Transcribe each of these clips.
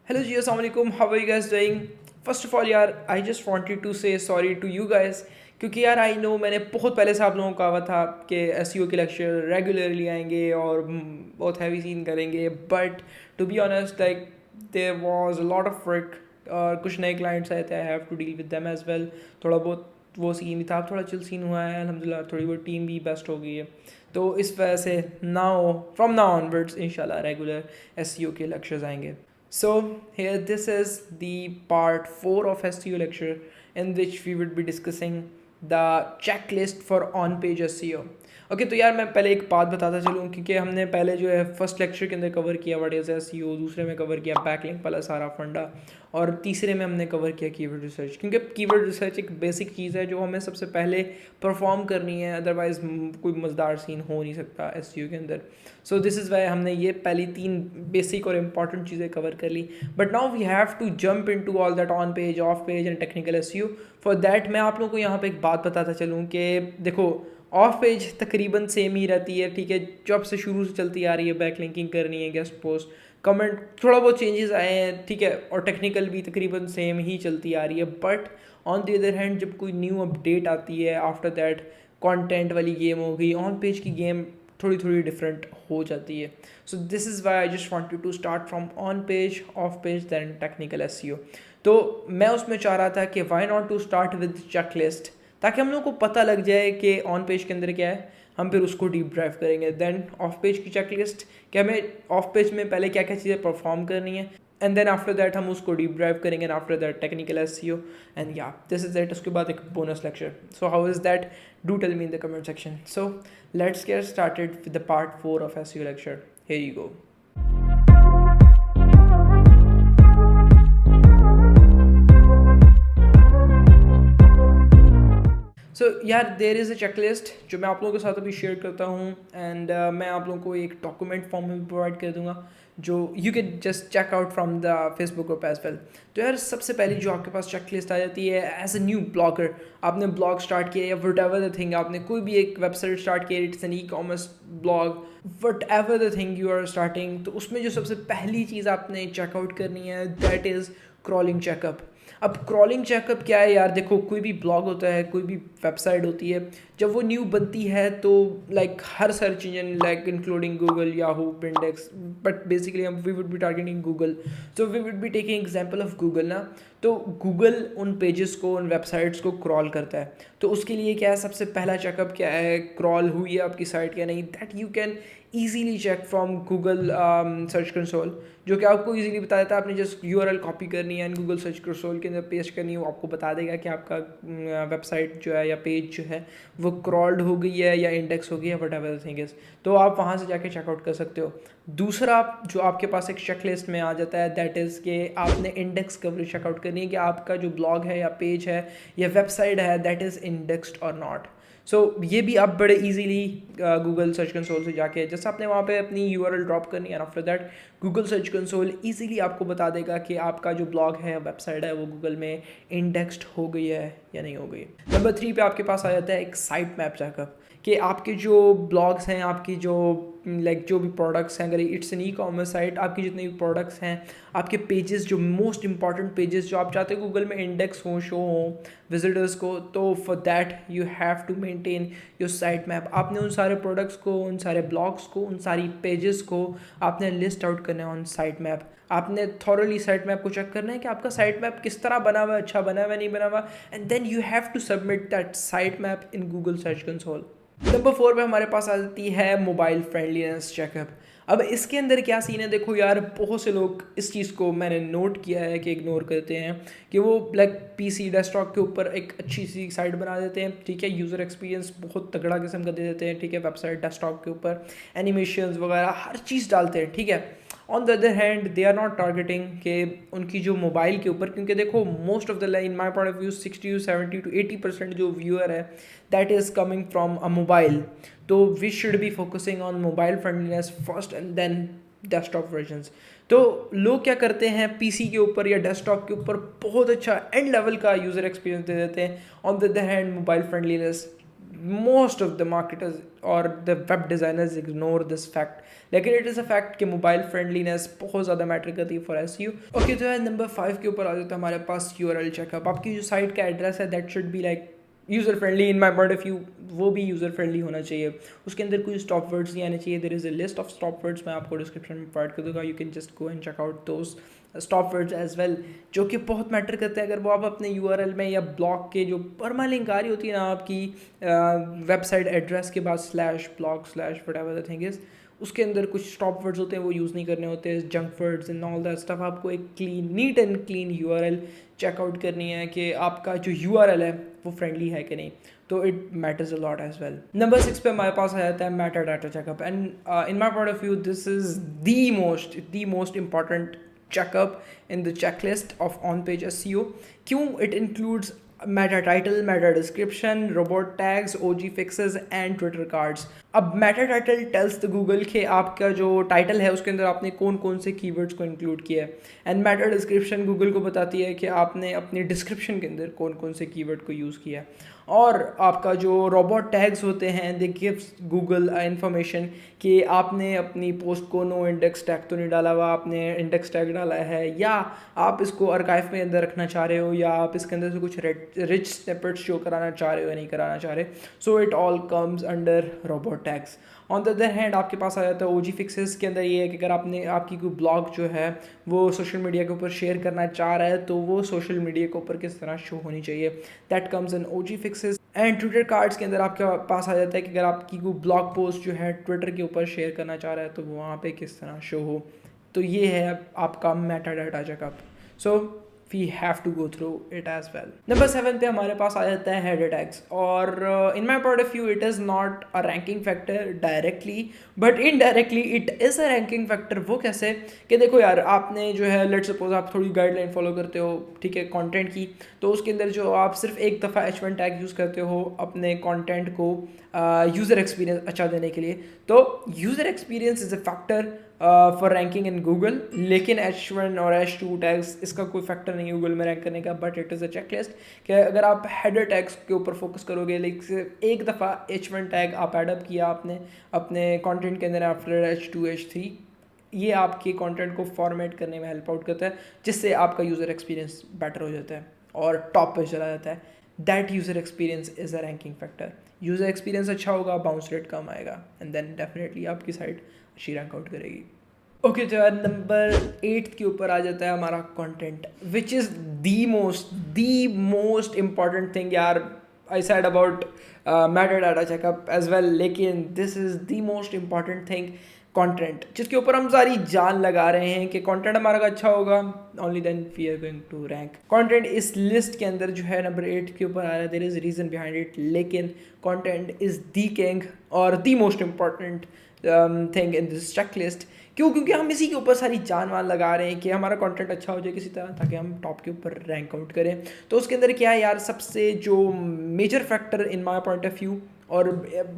Hello जी अस्सलाम वालेकुम, how are you guys doing. First of all यार I just wanted to say sorry to you guys, क्योंकि यार आई नो मैंने बहुत पहले से आप लोगों को कहा था कि एसईओ के लेक्चर रेगुलरली आएंगे और बहुत हैवी सीन करेंगे, but to be honest like there was a lot of work और कुछ नए क्लाइंट्स आए थे, I have to deal with them as well. थोड़ा बहुत वो सीन भी था, अब थोड़ा चिल सीन हुआ है अल्हम्दुलिल्लाह, थोड़ी बहुत टीम भी बेस्ट हो गई है। तो इस वजह से नाउ फ्रॉम नाउ ऑनवर्ड्स इंशाल्लाह रेगुलर एसईओ के लेक्चर्स आएंगे। So here this is the part 4 of SEO lecture in which we would be discussing the checklist for on-page SEO। Okay तो यार मैं पहले एक बात बताता चलूँ, क्योंकि हमने पहले जो है फर्स्ट लेक्चर के अंदर कवर किया व्हाट इज़ एसईओ, दूसरे में कवर किया बैकलिंक वाला सारा फंडा, और तीसरे में हमने कवर किया कीवर्ड रिसर्च, क्योंकि कीवर्ड रिसर्च एक बेसिक चीज़ है जो हमें सबसे पहले परफॉर्म करनी है, अदरवाइज कोई मज़ेदार सीन हो नहीं सकता एसईओ के अंदर। सो दिस इज़ वाई हमने ये पहली 3 बेसिक और इंपॉर्टेंट चीज़ें कवर कर ली। But now we have to jump in to all that on page, off page and technical SEO. For that मैं आप लोगों को यहाँ पे एक बात बताता चलूँ कि देखो, ऑफ पेज तकरीबन सेम ही रहती है, ठीक है, जब से शुरू से चलती आ रही है, बैक लिंकिंग करनी है, गेस्ट पोस्ट, कमेंट, थोड़ा बहुत चेंजेस आए हैं, ठीक है, और टेक्निकल भी तकरीबन सेम ही चलती आ रही है। But on the other hand जब कोई न्यू अपडेट आती है, आफ्टर दैट कंटेंट वाली गेम हो गई, ऑन पेज की गेम थोड़ी थोड़ी डिफरेंट हो जाती है। So this is why I just wanted to start from on page, off page, then technical SEO. तो मैं उसमें चाह रहा था कि why not to start with checklist, ताकि हम लोग को पता लग जाए कि ऑन पेज के अंदर क्या है, हम फिर उसको डीप ड्राइव करेंगे। देन ऑफ पेज की चेकलिस्ट कि हमें ऑफ पेज में पहले क्या क्या चीज़ें परफॉर्म करनी है, एंड देन आफ्टर दैट हम उसको डीप ड्राइव करेंगे, and after that technical SEO, and या दिस इज दैट। उसके बाद एक bonus lecture. So how is that, do tell me in the comment section. So let's get started with the part 4 of SEO lecture. Here you go. So यार there is a checklist जो मैं आप लोगों के साथ अभी share करता हूँ, एंड मैं आप लोगों को एक डॉक्यूमेंट फॉर्म में भी प्रोवाइड कर दूँगा जो you can just check out from the Facebook group as well. तो यार सबसे पहली जो आपके पास चेकलिस्ट आ जाती है एज अ न्यू ब्लॉगर, आपने ब्लॉग स्टार्ट किया या वट एवर द थिंग, आपने कोई भी एक वेबसाइट स्टार्ट किया, it's an e commerce blog, whatever the thing you are starting, तो उसमें जो सबसे पहली चीज़ आपने चेकआउट करनी है दैट इज़ क्रॉलिंग चेकअप। अब क्रॉलिंग चेकअप क्या है यार, देखो कोई भी ब्लॉग होता है, कोई भी वेबसाइट होती है, जब वो न्यू बनती है तो लाइक हर search engine like including Google, Yahoo, index, but basically हम we would be targeting Google, so we would be taking example of Google ना। तो गूगल उन पेजेस को, उन वेबसाइट्स को क्रॉल करता है। तो उसके लिए क्या है, सबसे पहला चेकअप क्या है, क्रॉल हुई है आपकी साइट या नहीं, that you can easily check from Google search console, जो कि आपको ईजीली बता देता है। आपने जस्ट यूआरएल कॉपी करनी है एंड गूगल सर्च कंसोल के अंदर पेस्ट करनी है, वो आपको बता देगा कि आपका वेबसाइट जो है या पेज जो है वो क्रॉल्ड हो गई है या इंडेक्स हो गई है, what ever the thing is. तो आप वहाँ से जाके चेकआउट कर सकते हो। दूसरा जो आपके पास एक चेकलिस्ट में आ जाता है दैट इज़ कि आपने इंडेक्स कवरेज चेकआउट करनी है कि आपका जो ब्लॉग है या पेज है या वेबसाइट है दैट इज़ इंडेक्स्ड और नॉट। सो ये भी आप बड़े इजीली गूगल सर्च कंसोल से जाके जैसे आपने वहाँ पे अपनी यूआरएल ड्रॉप करनी है, after that Google search console easily आपको बता देगा कि आपका जो ब्लॉग है, वेबसाइट है, वो गूगल में इंडेक्स्ड हो गई है या नहीं हो गई। नंबर 3 पे आपके पास आ जाता है एक साइट मैप चेकअप, कि आपके जो ब्लॉग्स हैं, आपकी जो लाइक जो भी प्रोडक्ट्स हैं, अगर it's an e commerce site, आपकी जितने भी प्रोडक्ट्स हैं, आपके पेजेस जो मोस्ट इंपॉर्टेंट पेजेस जो आप चाहते हो गूगल में इंडेक्स हों, शो हों विजिटर्स को, तो for that you have to maintain your site map. आपने उन सारे प्रोडक्ट्स को, उन सारे ब्लॉग्स को, उन सारी पेजेस को आपने लिस्ट आउट करना है ऑन साइट मैप। आपने थॉरली साइट मैप को चेक करना है कि आपका साइट मैप किस तरह बना हुआ है, अच्छा बना हुआ है, नहीं बना हुआ, and then you have to submit that site map in Google search console. Number 4 पे हमारे पास आ जाती है मोबाइल फ्रेंडलीनेस चेकअप। अब इसके अंदर क्या सीन है, देखो यार बहुत से लोग इस चीज़ को मैंने नोट किया है कि इग्नोर करते हैं, कि वो लाइक पीसी डेस्कटॉप के ऊपर एक अच्छी सी साइट बना देते हैं, ठीक है, यूज़र एक्सपीरियंस बहुत तगड़ा किस्म का दे देते हैं, ठीक है, वेबसाइट डेस्कटॉप के ऊपर एनिमेशंस वगैरह हर चीज़ डालते हैं, ठीक है। On the other hand they are not targeting कि उनकी जो मोबाइल के ऊपर, क्योंकि देखो most of the line my point of view 60 to 70 to 80% जो व्यूअर है that is coming from a mobile. तो we should be focusing on mobile friendliness first and then desktop versions. तो लोग क्या करते हैं, पीसी के ऊपर या डेस्कटॉप के ऊपर बहुत अच्छा एंड लेवल का यूज़र एक्सपीरियंस दे देते हैं, on the other hand mobile friendliness most of the marketers और the web designers ignore this fact, लेकिन इट इज़ अ फैक्ट कि मोबाइल फ्रेंडलीनेस बहुत ज़्यादा मैटर करती है फॉर एसईओ। ओके, तो है नंबर 5 के ऊपर आ जाता है हमारे पास यूआरएल चेकअप। आपकी जो साइट का एड्रेस है that should be like user friendly in my point of view, वो भी यूज़र फ्रेंडली होना चाहिए। उसके अंदर कोई स्टॉप वर्ड्स नहीं आने चाहिए। There is a list of stop words, मैं आपको डिस्क्रिप्शन में प्रोवाइड कर दूंगा, you can just go and check out those stop words as well, जो कि बहुत मैटर करते हैं। अगर वो आप अपने यूआरएल में या ब्लॉग के जो परमालिंक आ रही होती है ना आपकी वेबसाइट एड्रेस के बाद slash blog slash whatever the thing is, उसके अंदर कुछ स्टॉप वर्ड्स होते हैं वो यूज़ नहीं करने होते हैं, junk words and all that stuff. आपको एक clean, neat and clean URL checkout करनी है कि आपका जो यूआरएल है वो फ्रेंडली है कि नहीं, तो it matters a lot as well. Number 6 पे हमारे पास आ जाता है meta data checkup, and in my point of view this is the most important checkup in the checklist of on page SEO. क्यों? It includes meta title, meta description, robot tags, OG fixes and Twitter cards. अब meta title tells the Google कि आपका जो title है उसके अंदर आपने कौन कौन से कीवर्ड्स को इंक्लूड किया है, एंड मेटा डिस्क्रिप्शन गूगल को बताती है कि आपने अपने डिस्क्रिप्शन के अंदर कौन कौन से कीवर्ड को यूज़ किया है। और आपका जो रोबोट टैग्स होते हैं दे गिव्स गूगल इन्फॉर्मेशन कि आपने अपनी पोस्ट को नो इंडेक्स टैग तो नहीं डाला हुआ, आपने इंडेक्स टैग डाला है, या आप इसको आर्काइव में अंदर रखना चाह रहे हो, या आप इसके अंदर से कुछ रिच स्निपेट्स शो कराना चाह रहे हो या नहीं कराना चाह रहे। So it all comes under robot tags. On the other hand आपके पास आ जाता है ओजी फिक्सेस के अंदर ये है कि अगर आपने आपकी कोई ब्लॉग जो है वो सोशल मीडिया के ऊपर शेयर करना चाह रहा है तो वो सोशल मीडिया के ऊपर किस तरह शो होनी चाहिए, that comes in OG fixes. And Twitter cards के अंदर आपके पास आ जाता है कि अगर आपकी कोई ब्लॉग पोस्ट जो है ट्विटर के ऊपर शेयर करना चाह रहा है तो वो वहाँ पे किस तरह शो हो। तो ये है आपका meta data checkup. So we have to go through it as well. Number 7 पे हमारे पास आ जाता है हेडर टैग्स, और in my point of view it is not a ranking factor directly, but indirectly it is a ranking factor. वो कैसे कि देखो यार, आपने जो है लेट सपोज आप थोड़ी गाइडलाइन फॉलो करते हो, ठीक है, कंटेंट की, तो उसके अंदर जो आप सिर्फ एक दफ़ा H1 टैग यूज़ करते हो अपने कंटेंट को यूज़र एक्सपीरियंस अच्छा देने के लिए, तो user experience is a factor for ranking in Google, लेकिन H1 और H2 टैग्स इसका कोई फैक्टर नहीं है गूगल में रैंक करने का, but it is a checklist कि अगर आप हेडर टैग्स के ऊपर फोकस करोगे, लाइक एक दफ़ा H1 टैग आप एडअप किया आपने अपने कंटेंट के अंदर आफ्टर H2 H3, ये आपके कंटेंट को फॉर्मेट करने में हेल्प आउट करता है, जिससे आपका यूज़र एक्सपीरियंस बेटर हो जाता है और टॉप पे चला जाता है। That user experience is a ranking factor. User experience अच्छा होगा, बाउंस रेट कम आएगा, एंड देन डेफिनेटली आपकी साइट अच्छी रैंक आउट करेगी। ओके, तो यार नंबर 8 के ऊपर आ जाता है हमारा content, which is the most important thing यार। I said about meta data checkup as well, लेकिन this is the most important thing, content, जिसके ऊपर हम सारी जान लगा रहे हैं कि कंटेंट हमारा अच्छा होगा, only then we are going to rank. Content इस लिस्ट के अंदर जो है नंबर 8 के ऊपर आ रहा है, there is reason behind it, लेकिन कंटेंट इज द किंग और the most important thing in this checklist. क्यों? क्योंकि हम इसी के ऊपर सारी जान वान लगा रहे हैं कि हमारा कंटेंट अच्छा हो जाए किसी तरह, ताकि हम टॉप के ऊपर रैंक आउट करें। तो उसके अंदर क्या है यार, सबसे जो major factor in my point of view और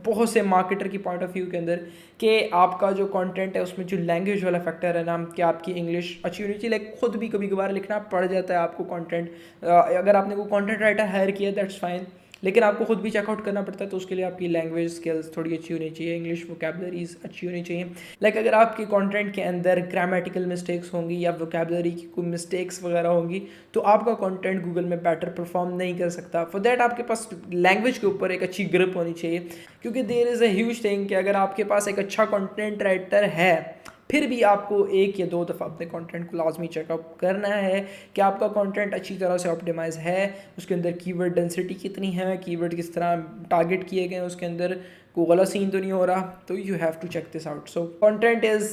बहुत से मार्केटर की पॉइंट ऑफ व्यू के अंदर, कि आपका जो कंटेंट है उसमें जो लैंग्वेज वाला फैक्टर है ना, कि आपकी इंग्लिश अच्छी होनी चाहिए। लाइक खुद भी कभी कभार लिखना पड़ जाता है आपको कंटेंट, अगर आपने कोई कंटेंट राइटर हायर किया दैट्स फाइन, लेकिन आपको खुद भी चेकआउट करना पड़ता है, तो उसके लिए आपकी लैंग्वेज स्किल्स थोड़ी अच्छी होनी चाहिए, इंग्लिश वोकैबलरीज अच्छी होनी चाहिए। लाइक अगर आपके कंटेंट के अंदर ग्रामेटिकल मिस्टेक्स होंगी या वोकैबलरी की कोई मिस्टेक्स वगैरह होंगी, तो आपका कंटेंट गूगल में बेटर परफॉर्म नहीं कर सकता। फॉर दैट आपके पास लैंग्वेज के ऊपर एक अच्छी ग्रिप होनी चाहिए, क्योंकि there is a huge thing कि अगर आपके पास एक अच्छा कंटेंट राइटर है, फिर भी आपको एक या दो दफ़ा अपने कंटेंट को लाजमी चेकअप करना है कि आपका कंटेंट अच्छी तरह से ऑप्टिमाइज है, उसके अंदर कीवर्ड डेंसिटी कितनी है, कीवर्ड किस तरह टारगेट किए गए हैं, उसके अंदर कोई गलत सीन तो नहीं हो रहा। तो you have to check this out. So content is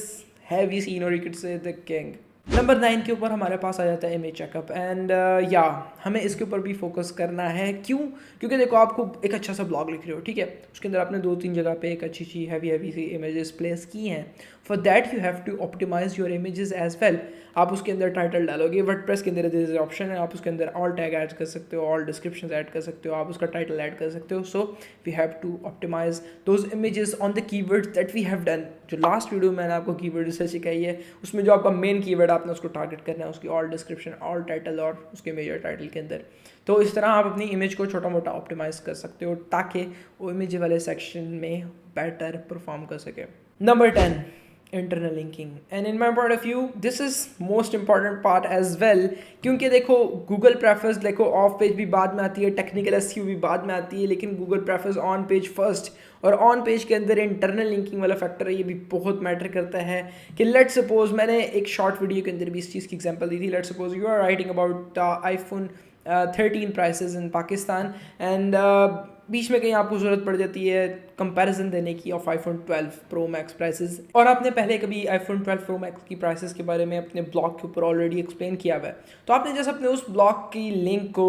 heavy scene और you can say the king. Number 9 के ऊपर हमारे पास आ जाता है इमेज चेकअप, एंड या हमें इसके ऊपर भी फोकस करना है। क्यों? क्योंकि देखो, आपको एक अच्छा सा ब्लॉग लिख रहे हो, ठीक है, उसके अंदर आपने 2-3 जगह पे एक अच्छी सी हैवी सी इमेजेस प्लेस की हैं। For that you have to optimize your images as well. आप उसके अंदर टाइटल डालोगे, वर्डप्रेस के अंदर ऑप्शन है, आप उसके अंदर ऑल टैग ऐड कर सकते हो, ऑल डिस्क्रिप्शन ऐड कर सकते हो, आप उसका टाइटल ऐड कर सकते हो। So we have to optimize those images on the keywords that we have done, जो लास्ट वीडियो मैंने आपको कीवर्ड रिसर्च सिखाई है, उसमें जो आपका मेन कीवर्ड आपने उसको टारगेट करना है, उसकी ऑल डिस्क्रिप्शन, ऑल टाइटल और उसके मेजर टाइटल के अंदर। तो इस तरह आप अपनी इमेज को छोटा मोटा ऑप्टिमाइज़ कर सकते हो ताकि वो इमेज वाले सेक्शन में बेटर परफॉर्म कर सके। Number 10, internal linking. And in my point of view this is most important part as well, क्योंकि देखो गूगल प्रेफरेंस देखो ऑफ पेज भी बाद में आती है, टेक्निकल एसईओ भी बाद में आती है, लेकिन Google preference on page first, और ऑन पेज के अंदर इंटरनल लिंकिंग वाला फैक्टर है, ये भी बहुत मैटर करता है। कि लेट सपोज मैंने एक शॉर्ट वीडियो के अंदर भी इस चीज़ की एग्जांपल दी थी। Let suppose you are writing about iPhone 13 prices in Pakistan, and बीच में कहीं आपको ज़रूरत पड़ जाती है कंपैरिजन देने की of iPhone 12 Pro Max prices, और आपने पहले कभी iPhone 12 Pro Max की प्राइसेस के बारे में अपने ब्लॉग के ऊपर ऑलरेडी एक्सप्लेन किया हुआ है, तो आपने जैसे अपने उस ब्लॉग की लिंक को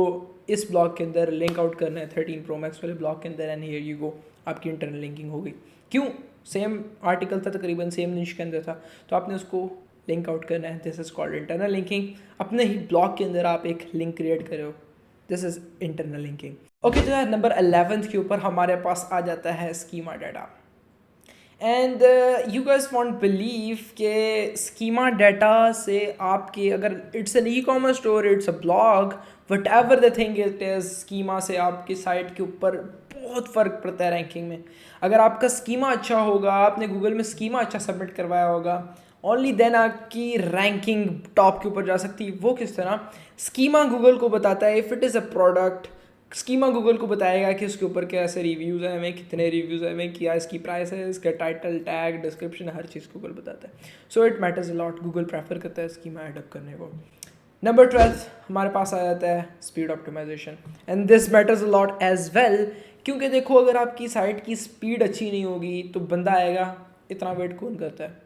इस ब्लॉग के अंदर लिंक आउट करना है 13 Pro Max वाले ब्लॉग के अंदर, एंड हियर यू गो, आपकी इंटरनल लिंकिंग हो गई। क्यों? सेम आर्टिकल था, तकरीबन सेम निश के अंदर था, तो आपने उसको लिंक आउट करना है। This is called internal linking. अपने ही ब्लॉग के अंदर आप एक लिंक क्रिएट करे हो, this is internal linking. Okay, तो नंबर 11 के ऊपर हमारे पास आ जाता है schema data. And you guys won't believe के स्कीमा डाटा से आपके, अगर it's an e commerce store, it's a blog, whatever the thing it is, schema से आपकी साइट के ऊपर बहुत फ़र्क पड़ता है रैंकिंग में। अगर आपका स्कीमा अच्छा होगा, आपने गूगल में स्कीमा अच्छा सबमिट करवाया होगा, ओनली देन आपकी रैंकिंग टॉप के ऊपर जा सकती है। वो किस तरह? स्कीमा गूगल को बताता है if it is a product, schema Google को बताएगा कि उसके ऊपर कैसे रिव्यूज़ आए हुए, कितने रिव्यूज़ आए हुए, क्या इसकी प्राइस है, इसका टाइटल, टैग, डिस्क्रिप्शन, हर चीज़ गूगल बताता है। So it matters a lot, Google prefer करता है स्कीमा एडअप करने को। नंबर 12 हमारे पास आ जाता है speed optimization, and this matters a lot as well, क्योंकि देखो अगर आपकी साइट की स्पीड अच्छी नहीं होगी तो बंदा आएगा, इतना वेट कौन करता है?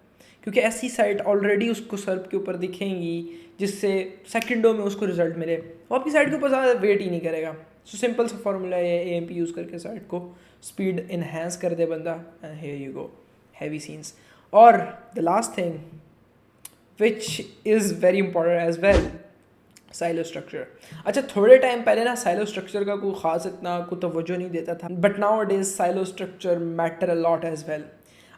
क्योंकि ऐसी साइट ऑलरेडी उसको सर्च के ऊपर दिखेंगी जिससे सेकंडों में उसको रिजल्ट मिले, वो आपकी साइट के ऊपर ज़्यादा वेट ही नहीं करेगा। सो सिंपल सा फॉर्मूला है, AMP यूज़ करके साइट को स्पीड इन्हेंस कर दे बंदा, and here you go, heavy scenes. और the last thing which is very important as well, silo structure. अच्छा, थोड़े टाइम पहले ना साइलो स्ट्रक्चर का कोई ख़ास इतना कोई तवज्जो नहीं देता था, but now it is silo structure matter a lot as well.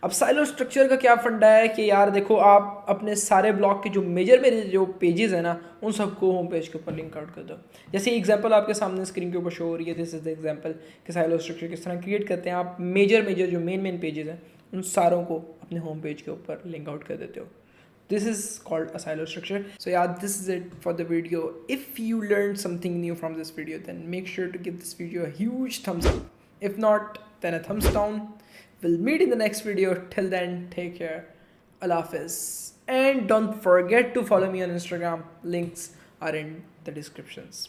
अब साइलो स्ट्रक्चर का क्या फंडा है कि यार देखो, आप अपने सारे ब्लॉग के जो मेरे जो पेजेस हैं ना, उन सबको होम पेज के ऊपर लिंक आउट कर दो। जैसे एग्जांपल आपके सामने स्क्रीन के ऊपर शो हो रही है, दिस इज़ द एग्जांपल कि साइलो स्ट्रक्चर किस तरह क्रिएट करते हैं। आप मेजर जो मेन पेजेस हैं उन सारों को अपने होम पेज के ऊपर लिंक आउट कर देते हो। This is called a silo structure. So yeah, this is it for the video. If you learned something new from this video, then make sure to give this video a huge thumbs up. If not, then a thumbs down. We'll meet in the next video. Till then, take care. Allah Hafiz. And don't forget to follow me on Instagram. Links are in the descriptions.